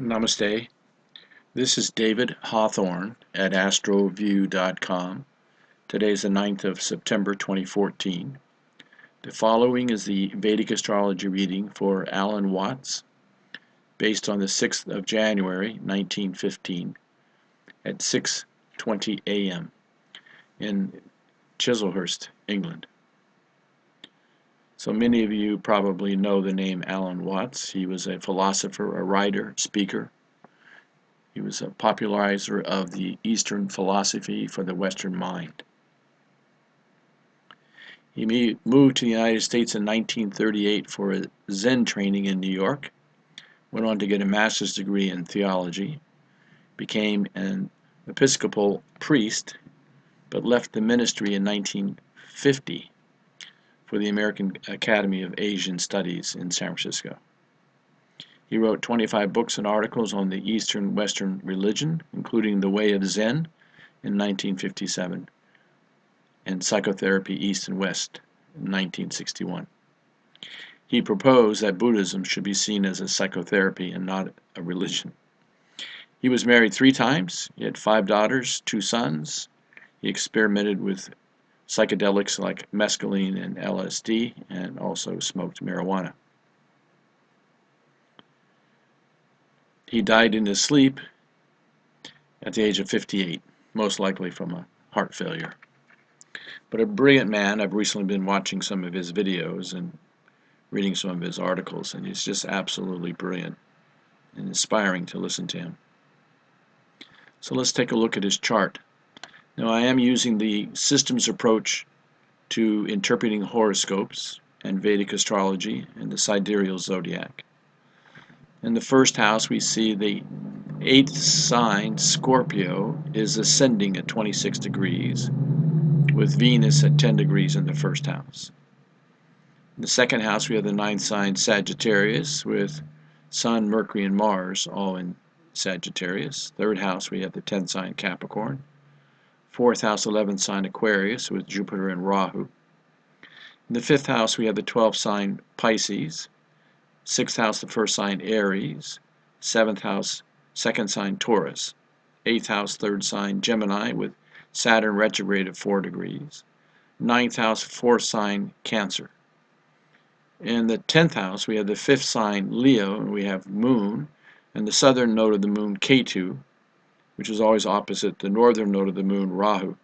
Namaste. This is David Hawthorne at astroview.com. Today is the 9th of September 2014. The following is the Vedic astrology reading for Alan Watts, based on the 6th of January 1915 at 6:20 a.m. in Chislehurst, England. So many of you probably know the name Alan Watts. He was a philosopher, a writer, speaker. He was a popularizer of the Eastern philosophy for the Western mind. He moved to the United States in 1938 for a Zen training in New York, went on to get a master's degree in theology, became an Episcopal priest, but left the ministry in 1950 for the American Academy of Asian Studies in San Francisco. He wrote 25 books and articles on the Eastern-Western religion, including The Way of Zen in 1957 and Psychotherapy East and West in 1961. He proposed that Buddhism should be seen as a psychotherapy and not a religion. He was married 3 times. He had 5 daughters, 2 sons. He experimented with psychedelics like mescaline and LSD, and also smoked marijuana. He died in his sleep at the age of 58, most likely from a heart failure. But a brilliant man. I've recently been watching some of his videos and reading some of his articles, and he's just absolutely brilliant and inspiring to listen to him. So let's take a look at his chart. Now, I am using the systems approach to interpreting horoscopes and Vedic astrology and the sidereal zodiac. In the first house, we see the 8th sign, Scorpio, is ascending at 26 degrees, with Venus at 10 degrees in the first house. In the second house, we have the 9th sign, Sagittarius, with Sun, Mercury, and Mars all in Sagittarius. Third house, we have the 10th sign, Capricorn. Fourth house, 11th sign, Aquarius, with Jupiter and Rahu. In the fifth house, we have the 12th sign, Pisces. Sixth house, the first sign, Aries. Seventh house, second sign, Taurus. Eighth house, third sign, Gemini, with Saturn retrograde at 4 degrees. Ninth house, fourth sign, Cancer. In the 10th house, we have the 5th sign, Leo, and we have Moon, and the southern node of the Moon, Ketu, which is always opposite the northern node of the Moon, Rahu,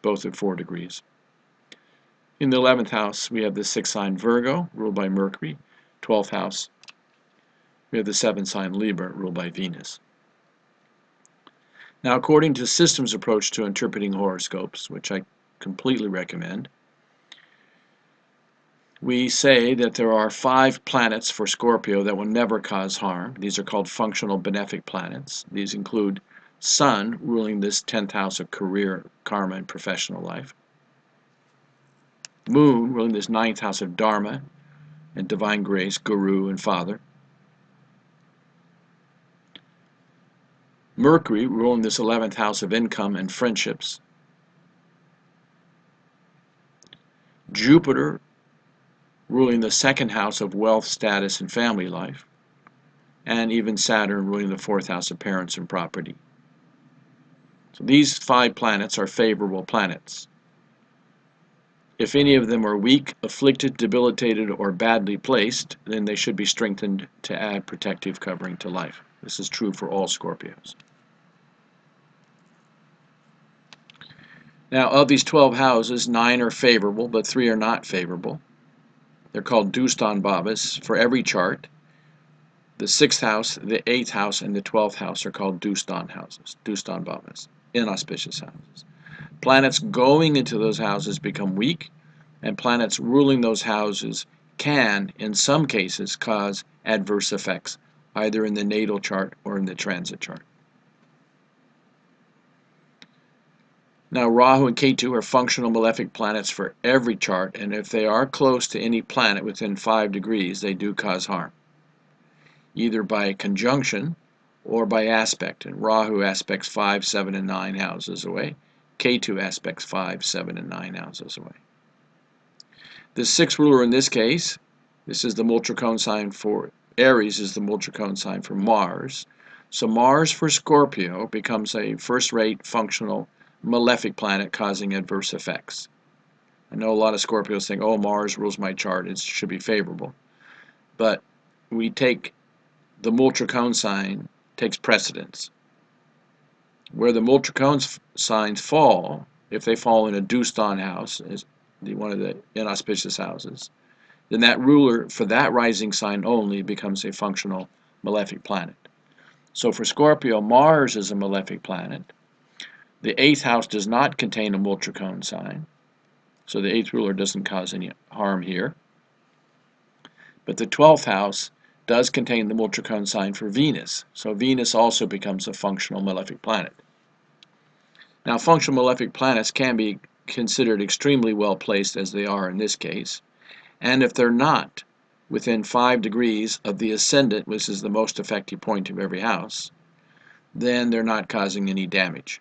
both at 4 degrees. In the 11th house, we have the 6th sign, Virgo, ruled by Mercury. 12th house, we have the 7th sign, Libra, ruled by Venus. Now, according to systems approach to interpreting horoscopes, which I completely recommend, we say that there are 5 planets for Scorpio that will never cause harm. These are called functional benefic planets. These include Sun, ruling this 10th house of career, karma, and professional life. Moon, ruling this 9th house of dharma and divine grace, guru, and father. Mercury, ruling this 11th house of income and friendships. Jupiter, ruling the 2nd house of wealth, status, and family life. And even Saturn, ruling the 4th house of parents and property. So these 5 planets are favorable planets. If any of them are weak, afflicted, debilitated, or badly placed, then they should be strengthened to add protective covering to life. This is true for all Scorpios. Now, of these 12 houses, 9 are favorable, but 3 are not favorable. They're called Dustan Bhavas for every chart. The 6th house, the 8th house, and the 12th house are called Dustan houses, Dustan Bhavas, inauspicious houses. Planets going into those houses become weak, and planets ruling those houses can, in some cases, cause adverse effects, either in the natal chart or in the transit chart. Now, Rahu and Ketu are functional malefic planets for every chart, and if they are close to any planet within 5 degrees, they do cause harm, either by conjunction or by aspect. And Rahu aspects 5, 7, and 9 houses away. Ketu aspects 5, 7, and 9 houses away. The 6th ruler in this case, this is the Multricone sign for Aries, is the Multricone sign for Mars. So Mars for Scorpio becomes a first-rate functional malefic planet causing adverse effects. I know a lot of Scorpios think, oh, Mars rules my chart, it should be favorable. But we take the Multracone sign takes precedence. Where the Multracone signs fall, if they fall in a Duston house, is one of the inauspicious houses, then that ruler for that rising sign only becomes a functional malefic planet. So for Scorpio, Mars is a malefic planet. The 8th house does not contain a Multracone sign, so the 8th ruler doesn't cause any harm here. But the 12th house does contain the Multracone sign for Venus, so Venus also becomes a functional malefic planet. Now, functional malefic planets can be considered extremely well placed, as they are in this case, and if they're not within 5 degrees of the ascendant, which is the most effective point of every house, then they're not causing any damage.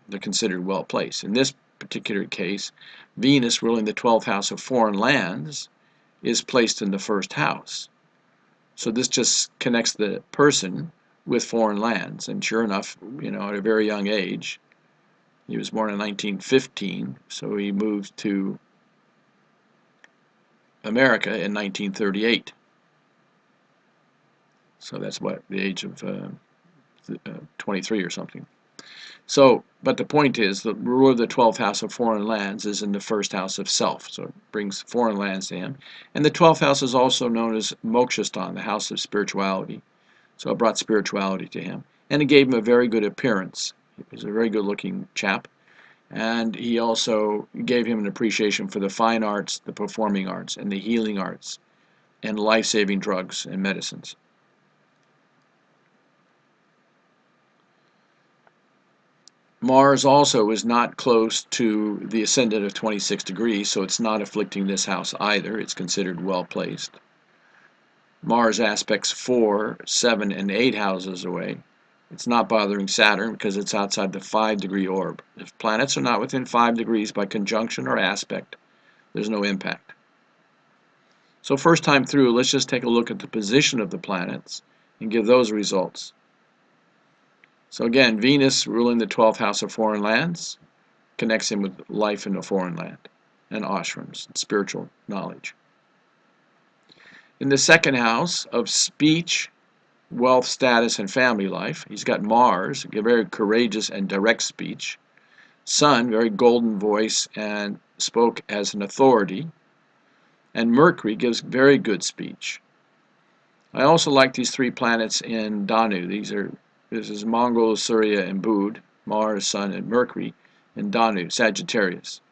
They're considered well placed. In this particular case, Venus, ruling the 12th house of foreign lands, is placed in the 1st house. So this just connects the person with foreign lands, and sure enough, at a very young age, he was born in 1915, so he moved to America in 1938. So that's what, the age of 23 or something. So, but the point is, the ruler of the 12th house of foreign lands is in the 1st house of self, so it brings foreign lands to him. And the 12th house is also known as Mokshastan, the house of spirituality. So it brought spirituality to him. And it gave him a very good appearance. He was a very good-looking chap. And he also gave him an appreciation for the fine arts, the performing arts, and the healing arts, and life-saving drugs and medicines. Mars also is not close to the ascendant of 26 degrees, so it's not afflicting this house either. It's considered well placed. Mars aspects 4, 7, and 8 houses away. It's not bothering Saturn because it's outside the 5-degree orb. If planets are not within 5 degrees by conjunction or aspect, there's no impact. So first time through, let's just take a look at the position of the planets and give those results. So again, Venus, ruling the 12th house of foreign lands, connects him with life in a foreign land and ashrams, and spiritual knowledge. In the 2nd house of speech, wealth, status, and family life, he's got Mars, a very courageous and direct speech. Sun, very golden voice and spoke as an authority. And Mercury gives very good speech. I also like these 3 planets in Danu. This is Mongol, Surya, and Bud, Mars, Sun, and Mercury in Danu, Sagittarius.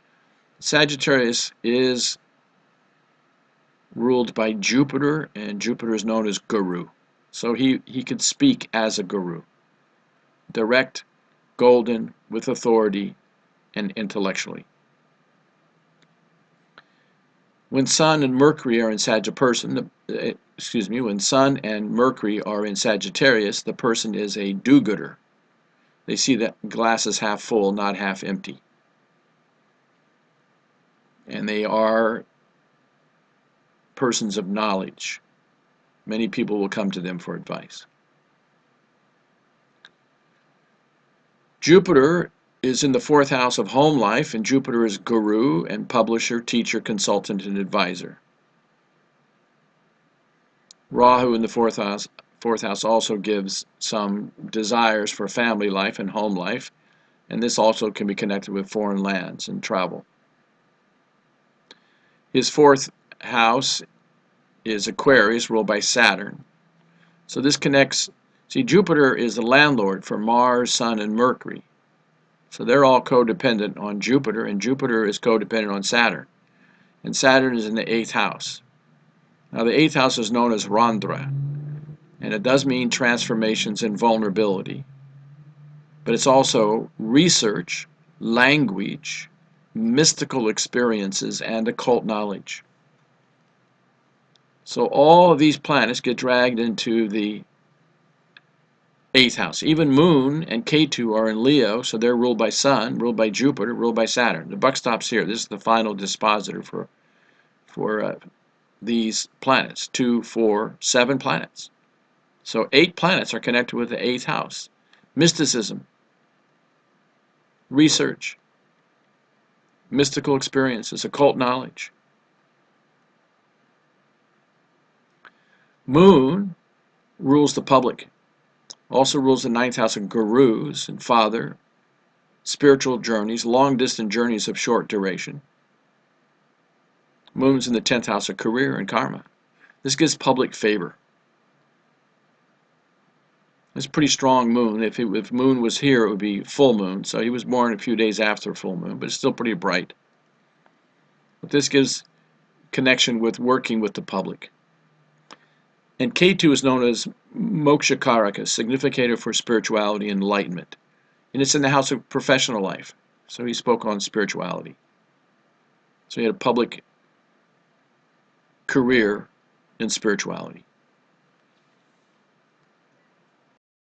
Sagittarius is ruled by Jupiter, and Jupiter is known as Guru. So he could speak as a guru. Direct, golden, with authority, and intellectually. When Sun and Mercury are in when Sun and Mercury are in Sagittarius, the person is a do-gooder. They see that glass is half full, not half empty. And they are persons of knowledge. Many people will come to them for advice. Jupiter is in the 4th house of home life, and Jupiter is guru and publisher, teacher, consultant, and advisor. Rahu in the 4th house also gives some desires for family life and home life, and this also can be connected with foreign lands and travel. His 4th house is Aquarius, ruled by Saturn. So this connects, see, Jupiter is the landlord for Mars, Sun, and Mercury. So they're all codependent on Jupiter, and Jupiter is codependent on Saturn. And Saturn is in the 8th house. Now the 8th house is known as Randra, and it does mean transformations and vulnerability. But it's also research, language, mystical experiences, and occult knowledge. So all of these planets get dragged into the 8th house. Even Moon and Ketu are in Leo, so they're ruled by Sun, ruled by Jupiter, ruled by Saturn. The buck stops here. This is the final dispositor for these planets. 2, 4, 7 planets. So 8 planets are connected with the 8th house. Mysticism, research, mystical experiences, occult knowledge. Moon rules the public, also rules the 9th house of gurus and father, spiritual journeys, long-distance journeys of short duration. Moon's in the 10th house of career and karma. This gives public favor. It's a pretty strong moon. If moon was here, it would be full moon. So he was born a few days after full moon, but it's still pretty bright. But this gives connection with working with the public. And Ketu is known as Mokshakaraka, significator for spirituality and enlightenment. And it's in the house of professional life. So he spoke on spirituality. So he had a public career in spirituality.